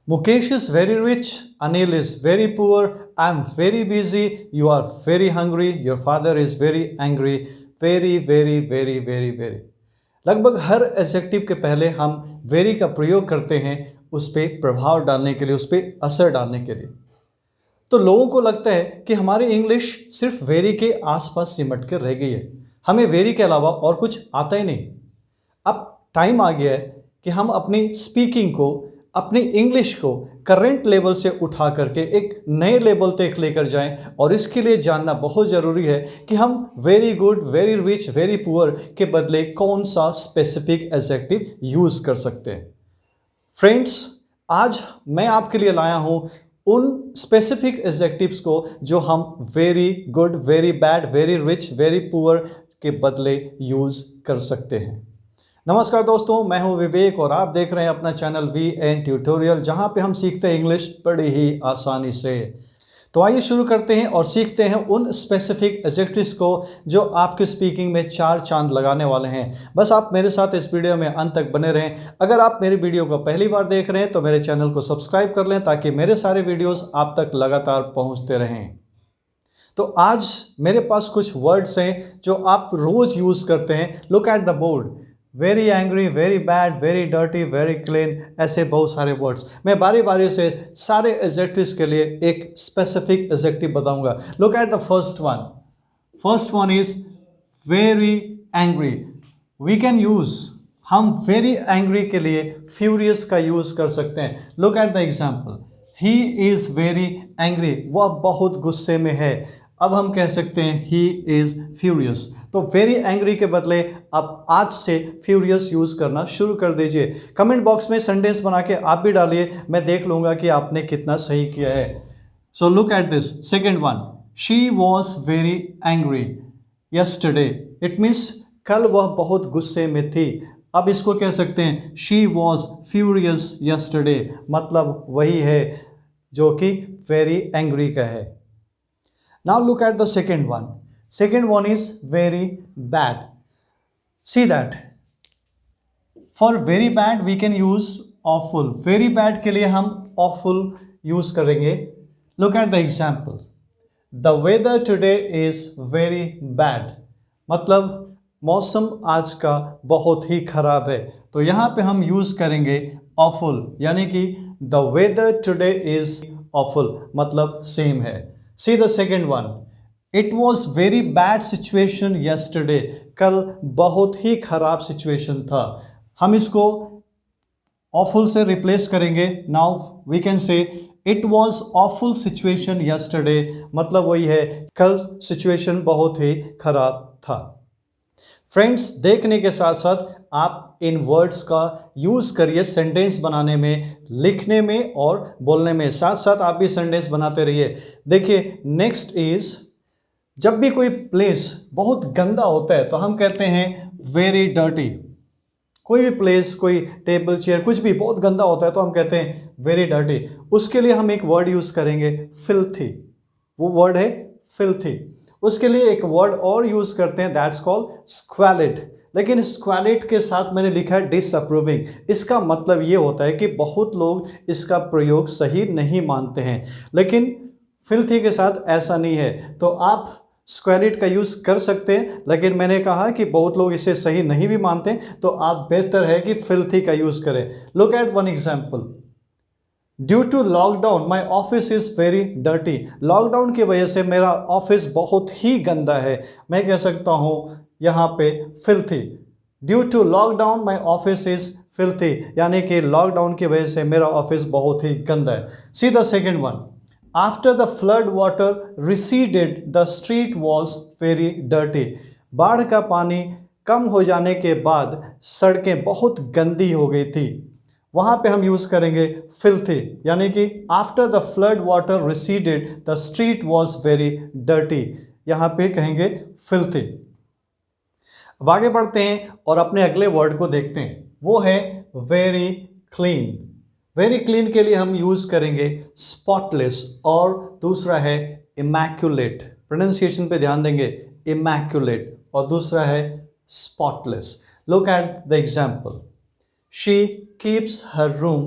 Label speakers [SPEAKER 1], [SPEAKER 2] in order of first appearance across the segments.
[SPEAKER 1] Mukesh is very rich, Anil is very poor, I am very busy, you are very hungry, your father is very angry, very very very very very। लगभग हर adjective के पहले हम very का प्रयोग करते हैं उस पर प्रभाव डालने के लिए, उस पर असर डालने के लिए। तो लोगों को लगता है कि हमारी इंग्लिश सिर्फ वेरी के आसपास सिमट कर रह गई है, हमें वेरी के अलावा और कुछ आता ही नहीं। अब टाइम आ गया है कि हम अपनी स्पीकिंग को, अपनी इंग्लिश को करंट लेवल से उठा करके एक नए लेवल तक लेकर जाएं, और इसके लिए जानना बहुत ज़रूरी है कि हम very good, very rich, very poor के बदले कौन सा स्पेसिफिक एडजेक्टिव यूज़ कर सकते हैं। फ्रेंड्स, आज मैं आपके लिए लाया हूं उन स्पेसिफिक एडजेक्टिव्स को जो हम very good, very bad, very rich, very poor के बदले यूज कर सकते हैं। नमस्कार दोस्तों, मैं हूं विवेक और आप देख रहे हैं अपना चैनल VN ट्यूटोरियल, जहां पे हम सीखते हैं इंग्लिश बड़ी ही आसानी से। तो आइए शुरू करते हैं और सीखते हैं उन स्पेसिफिक एडजेक्टिव्स को जो आपके स्पीकिंग में चार चांद लगाने वाले हैं। बस आप मेरे साथ इस वीडियो में अंत तक बने रहें। अगर आप मेरी वीडियो को पहली बार देख रहे हैं तो मेरे चैनल को सब्सक्राइब कर लें ताकि मेरे सारे वीडियोस आप तक लगातार पहुंचते रहें। तो आज मेरे पास कुछ वर्ड्स हैं जो आप रोज यूज करते हैं। Look at the board. Very angry, very bad, very dirty, very clean, ऐसे बहुत सारे वर्ड्स। मैं बारी बारी से सारे एडजेक्टिव्स के लिए एक स्पेसिफिक एडजेक्टिव बताऊंगा। Look at the first one. First one is very angry. We can use, हम वेरी एंग्री के लिए फ्यूरियस का यूज कर सकते हैं। Look at the example. He is very angry, वह बहुत गुस्से में है। अब हम कह सकते हैं ही इज फ्यूरियस। तो वेरी एंग्री के बदले आप आज से फ्यूरियस यूज करना शुरू कर दीजिए। कमेंट बॉक्स में सेंटेंस बना के आप भी डालिए, मैं देख लूंगा कि आपने कितना सही किया है। सो look at this second one. She was very angry yesterday. It means कल वह बहुत गुस्से में थी। अब इसको कह सकते हैं शी वॉज फ्यूरियस यस्टरडे, मतलब वही है जो कि वेरी एंग्री का है। Now look at the second one. Second one is very bad. See that. For very bad we can use awful. Very bad के लिए हम awful use करेंगे. Look at the example. The weather today is very bad. मतलब मौसम आज का बहुत ही खराब है। तो यहाँ पे हम यूज करेंगे awful, यानी कि the weather today is awful, मतलब सेम है। See the second one. It was very bad situation yesterday. कल बहुत ही खराब सिचुएशन था। हम इसको awful से रिप्लेस करेंगे। Now we can say it was awful situation yesterday, मतलब वही है, कल सिचुएशन बहुत ही खराब था। फ्रेंड्स, देखने के साथ साथ आप इन वर्ड्स का यूज करिए सेंटेंस बनाने में, लिखने में और बोलने में। साथ साथ आप भी सेंटेंस बनाते रहिए। देखिए, नेक्स्ट इज, जब भी कोई प्लेस बहुत गंदा होता है तो हम कहते हैं वेरी डर्टी। कोई भी प्लेस, कोई टेबल, चेयर, कुछ भी बहुत गंदा होता है तो हम कहते हैं वेरी डर्टी। उसके लिए हम एक वर्ड यूज करेंगे फिल्थी। वो वर्ड है फिल्थी। उसके लिए एक वर्ड और यूज करते हैं, दैट्स कॉल्ड स्क्वैलिड। लेकिन स्क्वैलिड के साथ मैंने लिखा है डिसअप्रूविंग। इसका मतलब ये होता है कि बहुत लोग इसका प्रयोग सही नहीं मानते हैं, लेकिन फिल्थी के साथ ऐसा नहीं है। तो आप स्क्वैलिड का यूज कर सकते हैं, लेकिन मैंने कहा कि बहुत लोग इसे सही नहीं भी मानते, तो आप बेहतर है कि फिल्थी का यूज करें। Look at one example. Due to lockdown my office is very dirty. Lockdown की वजह से मेरा ऑफिस बहुत ही गंदा है। मैं कह सकता हूं यहां पे filthy. Due to lockdown my office is filthy, यानी कि लॉकडाउन की वजह से मेरा ऑफिस बहुत ही गंदा है। See the second one. After the flood water receded the street was very dirty. बाढ़ का पानी कम हो जाने के बाद सड़कें बहुत गंदी हो गई थी। वहां पे हम यूज करेंगे फिल्थी, यानी कि after the flood water receded the street was very dirty. यहां पे कहेंगे फिल्थी। अब आगे बढ़ते हैं और अपने अगले वर्ड को देखते हैं, वो है वेरी क्लीन। वेरी क्लीन के लिए हम यूज करेंगे स्पॉटलेस, और दूसरा है इमैक्युलेट। प्रोनाउंसिएशन पे ध्यान देंगे, इमैक्युलेट, और दूसरा है spotless. Look at the example. She keeps her room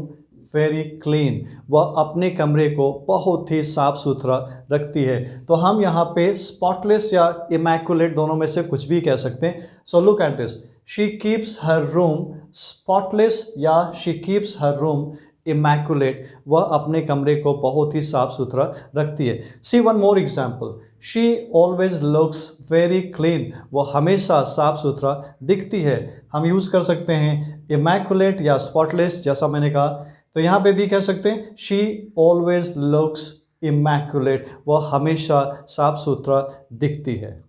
[SPEAKER 1] very clean, वह अपने कमरे को बहुत ही साफ सुथरा रखती है। तो हम यहाँ पे स्पॉटलेस या इमैकुलेट दोनों में से कुछ भी कह सकते हैं। So look at this, she keeps her room spotless या she keeps her room immaculate, वह अपने कमरे को बहुत ही साफ सुथरा रखती है। See one more example, she always looks very clean, वह हमेशा साफ सुथरा दिखती है। हम यूज़ कर सकते हैं इमैकुलेट या स्पॉटलेस, जैसा मैंने कहा। तो यहाँ पे भी कह सकते हैं शी ऑलवेज लुक्स इमैकुलेट, वह हमेशा साफ सुथरा दिखती है।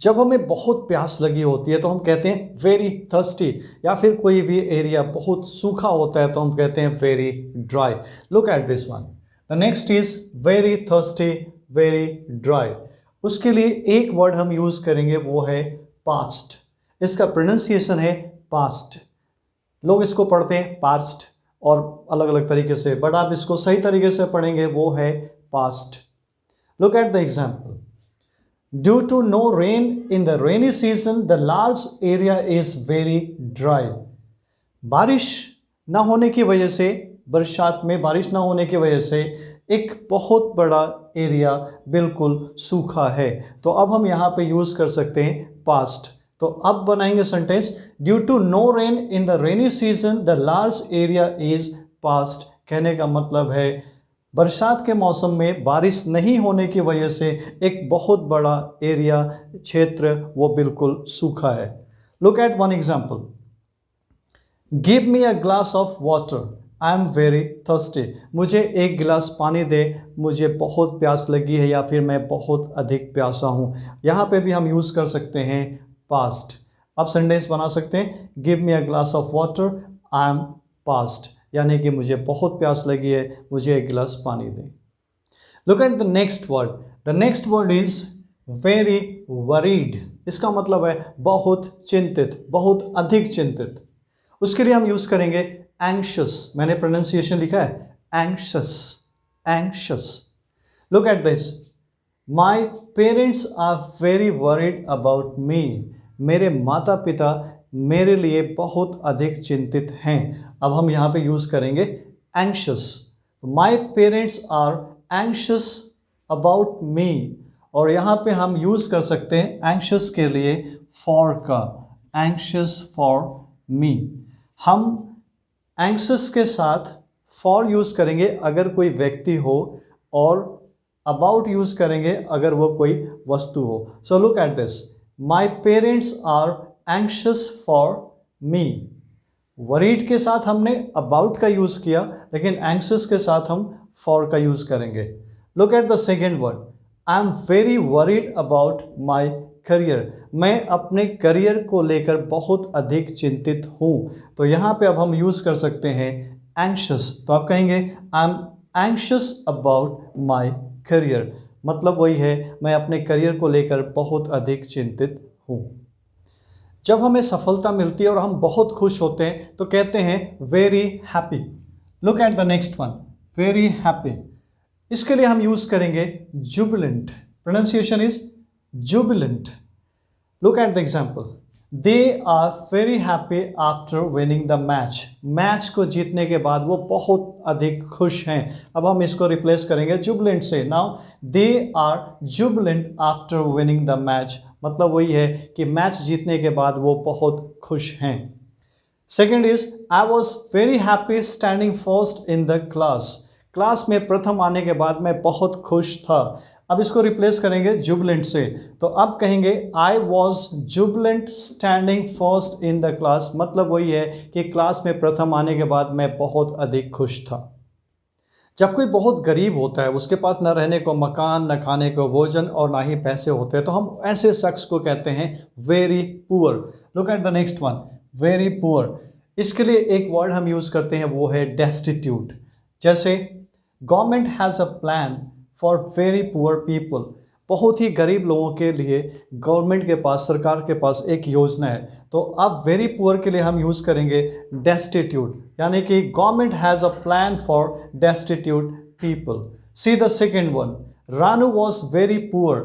[SPEAKER 1] जब हमें बहुत प्यास लगी होती है तो हम कहते हैं वेरी थर्स्टी, या फिर कोई भी एरिया बहुत सूखा होता है तो हम कहते हैं very dry. Look at this one, the next is very thirsty, very dry. उसके लिए एक वर्ड हम यूज़ करेंगे, वो है पास्ट। इसका प्रोनाउंसिएशन है पास्ट। लोग इसको पढ़ते हैं पास्ट और अलग अलग तरीके से, बट आप इसको सही तरीके से पढ़ेंगे, वो है past. Look at the example, Due to no rain in the rainy season, the large area is very dry. बारिश ना होने की वजह से, बरसात में बारिश ना होने की वजह से एक बहुत बड़ा एरिया बिल्कुल सूखा है। तो अब हम यहाँ पे यूज़ कर सकते हैं पास्ट। तो अब बनाएंगे sentence, due to no rain in the rainy season the large area is past. कहने का मतलब है बरसात के मौसम में बारिश नहीं होने की वजह से एक बहुत बड़ा एरिया, क्षेत्र, वो बिल्कुल सूखा है। Look at one example, give me a glass of water, I am very thirsty. मुझे एक गिलास पानी दे, मुझे बहुत प्यास लगी है, या फिर मैं बहुत अधिक प्यासा हूँ। यहाँ पे भी हम यूज़ कर सकते हैं पास्ट। अब सेंटेंस बना सकते हैं, give me a glass of water, I am past, यानी कि मुझे बहुत प्यास लगी है, मुझे एक गिलास पानी दें। Look at the next word, the next word is very worried. इसका मतलब है बहुत चिंतित, बहुत अधिक चिंतित। उसके लिए हम यूज करेंगे एंग्शियस। मैंने प्रोनाउंसिएशन लिखा है anxious, anxious. Look at this, my parents are very worried about me. मेरे माता पिता मेरे लिए बहुत अधिक चिंतित हैं। अब हम यहाँ पे यूज़ करेंगे anxious. My parents are anxious about me, और यहाँ पे हम यूज़ कर सकते हैं एंग्शियस के लिए फॉर का, एंग्शियस फॉर मी। हम एंग्शियस के साथ फॉर यूज़ करेंगे अगर कोई व्यक्ति हो, और अबाउट यूज़ करेंगे अगर वो कोई वस्तु हो। So look at this, my parents are anxious for me. Worried के साथ हमने अबाउट का यूज़ किया, लेकिन एंग्शियस के साथ हम फॉर का यूज़ करेंगे। Look at the second word, I am very worried about my career. मैं अपने करियर को लेकर बहुत अधिक चिंतित हूँ। तो यहाँ पे अब हम यूज़ कर सकते हैं एंग्शियस। तो आप कहेंगे I am anxious about my career, मतलब वही है, मैं अपने करियर को लेकर बहुत अधिक चिंतित हूँ। जब हमें सफलता मिलती है और हम बहुत खुश होते हैं तो कहते हैं very happy. Look at the next one, very happy. इसके लिए हम यूज़ करेंगे jubilant. Pronunciation is jubilant. Look at the example, they are very happy after winning the match. Match को जीतने के बाद वो बहुत अधिक खुश हैं। अब हम इसको रिप्लेस करेंगे जुबिलेंट से। Now they are jubilant after winning the match, मतलब वही है कि मैच जीतने के बाद वो बहुत खुश हैं। Second is, I was very happy standing first in the class. Class में प्रथम आने के बाद मैं बहुत खुश था। अब इसको रिप्लेस करेंगे जुबिलेंट से। तो अब कहेंगे I was Jubilant standing first in the class, मतलब वही है कि क्लास में प्रथम आने के बाद मैं बहुत अधिक खुश था। जब कोई बहुत गरीब होता है, उसके पास न रहने को मकान, न खाने को भोजन और ना ही पैसे होते हैं, तो हम ऐसे शख्स को कहते हैं very poor. Look at the next one, very poor. इसके लिए एक वर्ड हम यूज़ करते हैं, वो है डेस्टिट्यूट। जैसे government has a plan for very poor people. बहुत ही गरीब लोगों के लिए गवर्नमेंट के पास, सरकार के पास एक योजना है। तो अब वेरी पुअर के लिए हम यूज़ करेंगे डेस्टिट्यूट, यानी कि government has a plan for destitute people. See the second one, Ranu was very poor,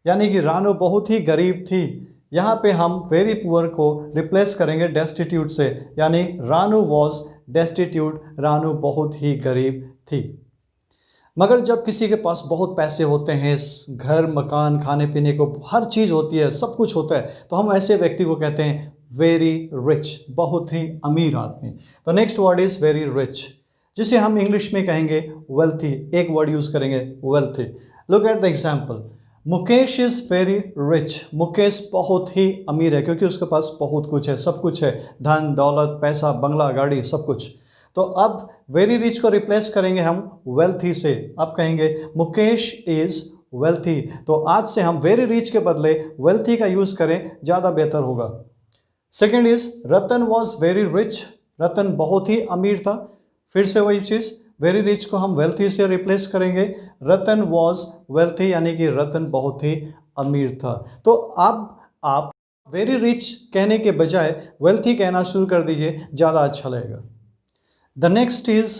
[SPEAKER 1] यानी कि रानू बहुत ही गरीब थी, यहाँ पे हम वेरी पुअर को रिप्लेस करेंगे डेस्टिट्यूट से, यानी रानू वॉज डेस्टिट्यूट, रानू बहुत ही गरीब थी। मगर जब किसी के पास बहुत पैसे होते हैं, घर मकान खाने पीने को हर चीज़ होती है, सब कुछ होता है, तो हम ऐसे व्यक्ति को कहते हैं वेरी रिच, बहुत ही अमीर आदमी। तो next word is very rich, जिसे हम इंग्लिश में कहेंगे वेल्थी। एक वर्ड यूज़ करेंगे wealthy. Look at the example, Mukesh is very rich. Mukesh बहुत ही अमीर है क्योंकि उसके पास बहुत कुछ है, सब कुछ है, धन दौलत पैसा बंगला गाड़ी सब कुछ। तो अब वेरी रिच को रिप्लेस करेंगे हम वेल्थी से। अब कहेंगे मुकेश इज़ वेल्थी। तो आज से हम वेरी रिच के बदले वेल्थी का यूज़ करें, ज़्यादा बेहतर होगा। Second is Ratan was very rich. Ratan बहुत ही अमीर था। फिर से वही चीज़, वेरी रिच को हम वेल्थी से रिप्लेस करेंगे, रतन वॉज वेल्थी, यानी कि रतन बहुत ही अमीर था। तो अब आप वेरी रिच कहने के बजाय वेल्थी कहना शुरू कर दीजिए, ज़्यादा अच्छा लगेगा। The next is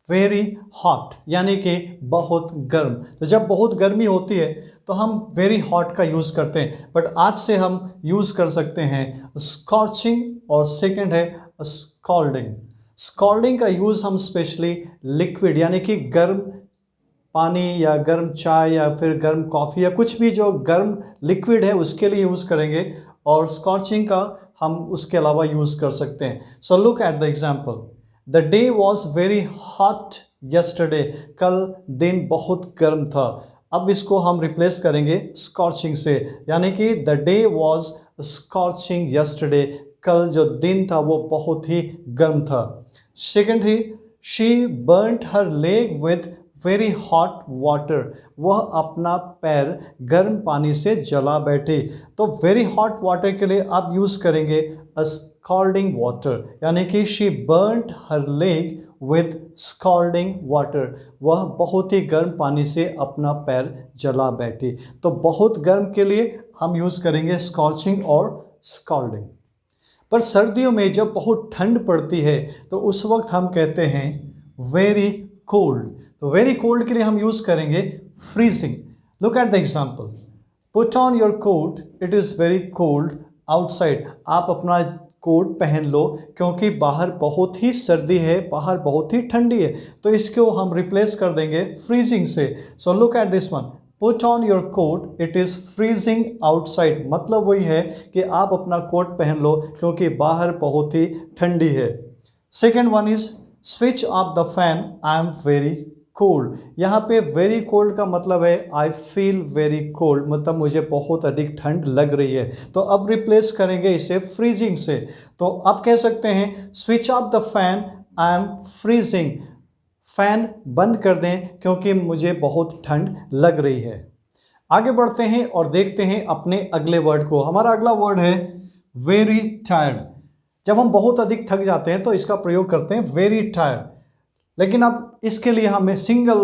[SPEAKER 1] very hot, यानी कि बहुत गर्म। तो जब बहुत गर्मी होती है तो हम वेरी हॉट का यूज़ करते हैं, बट आज से हम यूज़ कर सकते हैं स्कॉर्चिंग, और सेकंड है स्कॉल्डिंग। स्कॉल्डिंग का यूज़ हम स्पेशली लिक्विड, यानी कि गर्म पानी या गर्म चाय या फिर गर्म कॉफ़ी या कुछ भी जो गर्म लिक्विड है उसके लिए यूज़ करेंगे, और स्कॉर्चिंग का हम उसके अलावा यूज़ कर सकते हैं। So look at the example, the day was very hot yesterday. कल दिन बहुत गर्म था। अब इसको हम रिप्लेस करेंगे स्कॉर्चिंग से, यानी कि the day was scorching yesterday. कल जो दिन था वो बहुत ही गर्म था। सेकेंड थी, she burnt her leg with very hot water. वह अपना पैर गर्म पानी से जला बैठी। तो वेरी हॉट वाटर के लिए आप यूज़ करेंगे स्कॉल्डिंग वाटर, यानी कि she burnt her leg with scolding water. वह बहुत ही गर्म पानी से अपना पैर जला बैठी। तो बहुत गर्म के लिए हम यूज़ करेंगे स्कॉर्चिंग और स्कॉल्डिंग। पर सर्दियों में जब बहुत ठंड पड़ती है तो उस वक्त हम कहते हैं वेरी कोल्ड। तो वेरी कोल्ड के लिए हम यूज़ करेंगे freezing. Look at the example, put on your coat, it is very cold outside. आप अपना कोट पहन लो क्योंकि बाहर बहुत ही सर्दी है, बाहर बहुत ही ठंडी है। तो इसको हम रिप्लेस कर देंगे फ्रीजिंग से। So look at this one, put on your coat, it is freezing outside. मतलब वही है कि आप अपना कोट पहन लो क्योंकि बाहर बहुत ही ठंडी है। Second one is switch off the fan, I am very cold. यहाँ पे वेरी कोल्ड का मतलब है आई फील वेरी कोल्ड, मतलब मुझे बहुत अधिक ठंड लग रही है। तो अब रिप्लेस करेंगे इसे फ्रीजिंग से। तो अब कह सकते हैं switch off the fan, I am freezing. Fan बंद कर दें क्योंकि मुझे बहुत ठंड लग रही है। आगे बढ़ते हैं और देखते हैं अपने अगले वर्ड को। हमारा अगला वर्ड है वेरी टायर्ड। जब हम बहुत अधिक थक जाते हैं तो इसका प्रयोग करते हैं वेरी टायर्ड, लेकिन अब इसके लिए हमें सिंगल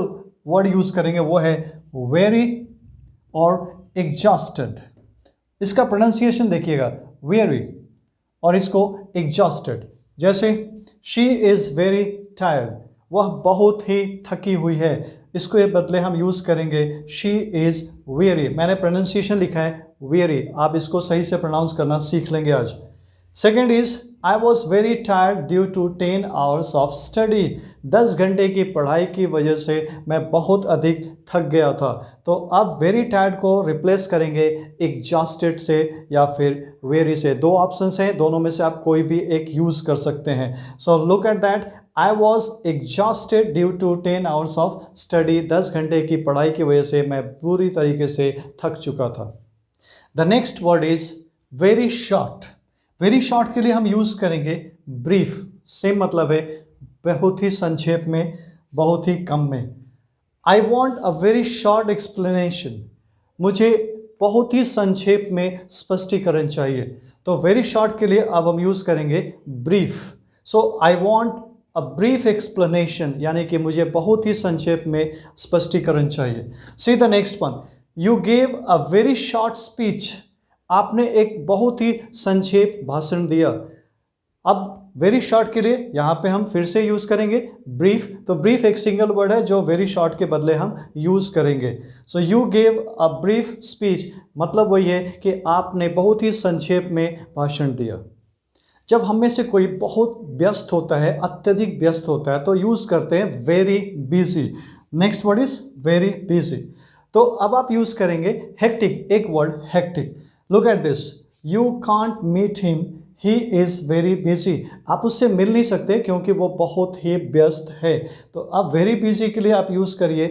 [SPEAKER 1] वर्ड यूज़ करेंगे, वो है वेरी और एग्जॉस्टेड। इसका प्रोनाउंसिएशन देखिएगा, वेरी और इसको एग्जॉस्टेड। जैसे शी इज़ वेरी टायर्ड, वह बहुत ही थकी हुई है। इसको ये बदले हम यूज़ करेंगे शी इज़ वेरी। मैंने प्रोनाउंसिएशन लिखा है वेरी, आप इसको सही से प्रोनाउंस करना सीख लेंगे आज। Second is I was very tired due to 10 hours of study. 10 घंटे की पढ़ाई की वजह से मैं बहुत अधिक थक गया था। तो अब वेरी टायर्ड को रिप्लेस करेंगे एग्जॉस्टेड से या फिर वेरी से। दो ऑप्शंस हैं, दोनों में से आप कोई भी एक यूज़ कर सकते हैं। So look at that, I was exhausted due to 10 hours of study. 10 घंटे की पढ़ाई की वजह से मैं पूरी तरीके से थक चुका था। The next word is very short. Very short के लिए हम यूज़ करेंगे ब्रीफ। सेम मतलब है बहुत ही संक्षेप में, बहुत ही कम में। I want a very short explanation. मुझे बहुत ही संक्षेप में स्पष्टीकरण चाहिए। तो वेरी शॉर्ट के लिए अब हम यूज़ करेंगे brief. So I want a brief explanation, यानी कि मुझे बहुत ही संक्षेप में स्पष्टीकरण चाहिए। See the next one, you gave a very short speech. आपने एक बहुत ही संक्षेप भाषण दिया। अब वेरी शॉर्ट के लिए यहाँ पे हम फिर से यूज़ करेंगे ब्रीफ। तो ब्रीफ एक सिंगल वर्ड है जो वेरी शॉर्ट के बदले हम यूज़ करेंगे। So you gave a brief speech, मतलब वही है कि आपने बहुत ही संक्षेप में भाषण दिया। जब हम में से कोई बहुत व्यस्त होता है, अत्यधिक व्यस्त होता है, तो यूज़ करते हैं very busy. Next word is very busy. तो अब आप यूज़ करेंगे हेक्टिक, एक word hectic. Look at this, you can't meet him, he is very busy. आप उससे मिल नहीं सकते क्योंकि वो बहुत ही व्यस्त है। तो अब वेरी बिजी के लिए आप यूज़ करिए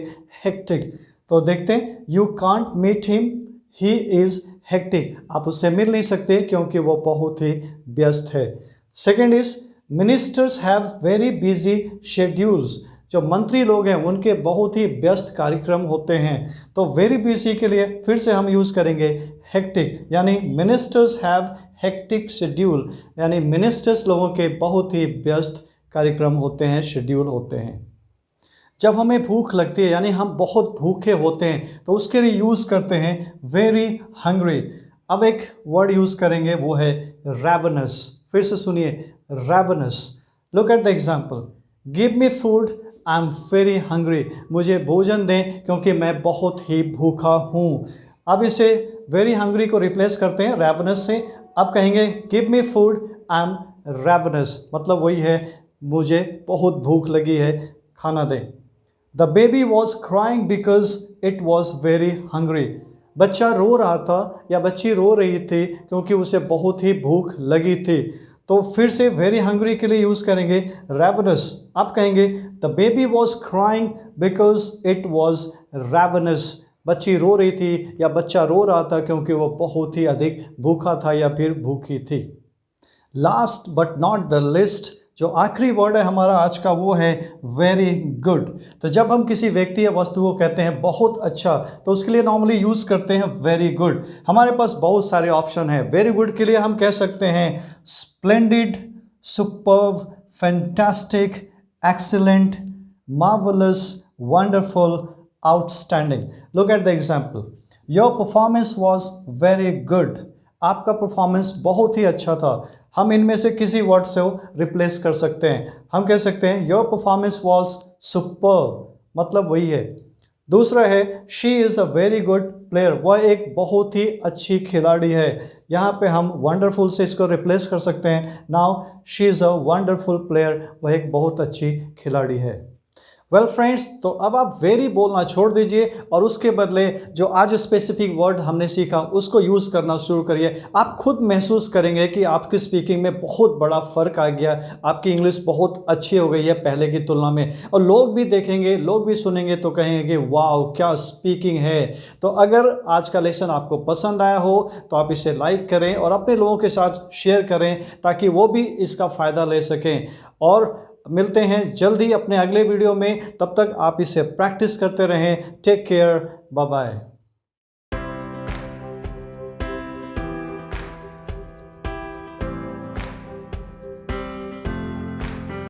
[SPEAKER 1] हेक्टिक। तो देखते हैं, you can't meet him, he is hectic. आप उससे मिल नहीं सकते क्योंकि वो बहुत ही व्यस्त है। Second is ministers have very busy schedules. जो मंत्री लोग हैं उनके बहुत ही व्यस्त कार्यक्रम होते हैं। तो वेरी बिजी के लिए फिर से हम यूज़ करेंगे हेक्टिक, यानी मिनिस्टर्स हैव हेक्टिक शेड्यूल, यानी मिनिस्टर्स लोगों के बहुत ही व्यस्त कार्यक्रम होते हैं, शेड्यूल होते हैं। जब हमें भूख लगती है, यानी हम बहुत भूखे होते हैं, तो उसके लिए यूज़ करते हैं वेरी हंग्री। अब एक वर्ड यूज़ करेंगे, वो है रैवनस। फिर से सुनिए, रैवनस। Look at the example, give me food, I am very hungry. मुझे भोजन दें क्योंकि मैं बहुत ही भूखा हूँ। अब इसे वेरी हंग्री को रिप्लेस करते हैं रैवनस से। अब कहेंगे give me food, I am रैवनस, मतलब वही है, मुझे बहुत भूख लगी है, खाना दें। The baby was crying because it was very hungry. बच्चा रो रहा था या बच्ची रो रही थी क्योंकि उसे बहुत ही भूख लगी थी। तो फिर से वेरी हंग्री के लिए यूज़ करेंगे ravenous। आप कहेंगे the baby was crying because it was ravenous। बच्ची रो रही थी या बच्चा रो रहा था क्योंकि वो बहुत ही अधिक भूखा था या फिर भूखी थी। Last but not the list, जो आखिरी वर्ड है हमारा आज का, वो है वेरी गुड। तो जब हम किसी व्यक्ति या वस्तु को कहते हैं बहुत अच्छा, तो उसके लिए नॉर्मली यूज़ करते हैं वेरी गुड। हमारे पास बहुत सारे ऑप्शन हैं। वेरी गुड के लिए हम कह सकते हैं splendid, superb, fantastic, excellent, marvellous, wonderful, outstanding. Look at the example, your performance was very good. आपका परफॉर्मेंस बहुत ही अच्छा था। हम इनमें से किसी वर्ड से रिप्लेस कर सकते हैं। हम कह सकते हैं योर परफॉर्मेंस वॉज सुपर्ब, मतलब वही है। दूसरा है she is a very good player, वह एक बहुत ही अच्छी खिलाड़ी है। यहाँ पे हम वंडरफुल से इसको रिप्लेस कर सकते हैं। Now she is a wonderful player, वह एक बहुत अच्छी खिलाड़ी है। वेल फ्रेंड्स, तो अब आप वेरी बोलना छोड़ दीजिए और उसके बदले जो आज स्पेसिफिक वर्ड हमने सीखा उसको यूज़ करना शुरू करिए। आप खुद महसूस करेंगे कि आपकी स्पीकिंग में बहुत बड़ा फ़र्क आ गया, आपकी इंग्लिश बहुत अच्छी हो गई है पहले की तुलना में। और लोग भी देखेंगे, लोग भी सुनेंगे तो कहेंगे कि वाओ क्या स्पीकिंग है। तो अगर आज का लेसन आपको पसंद आया हो तो आप इसे लाइक करें और अपने लोगों के साथ शेयर करें ताकि वो भी इसका फ़ायदा ले सकें। और मिलते हैं जल्द ही अपने अगले वीडियो में, तब तक आप इसे प्रैक्टिस करते रहें। Take care, bye bye.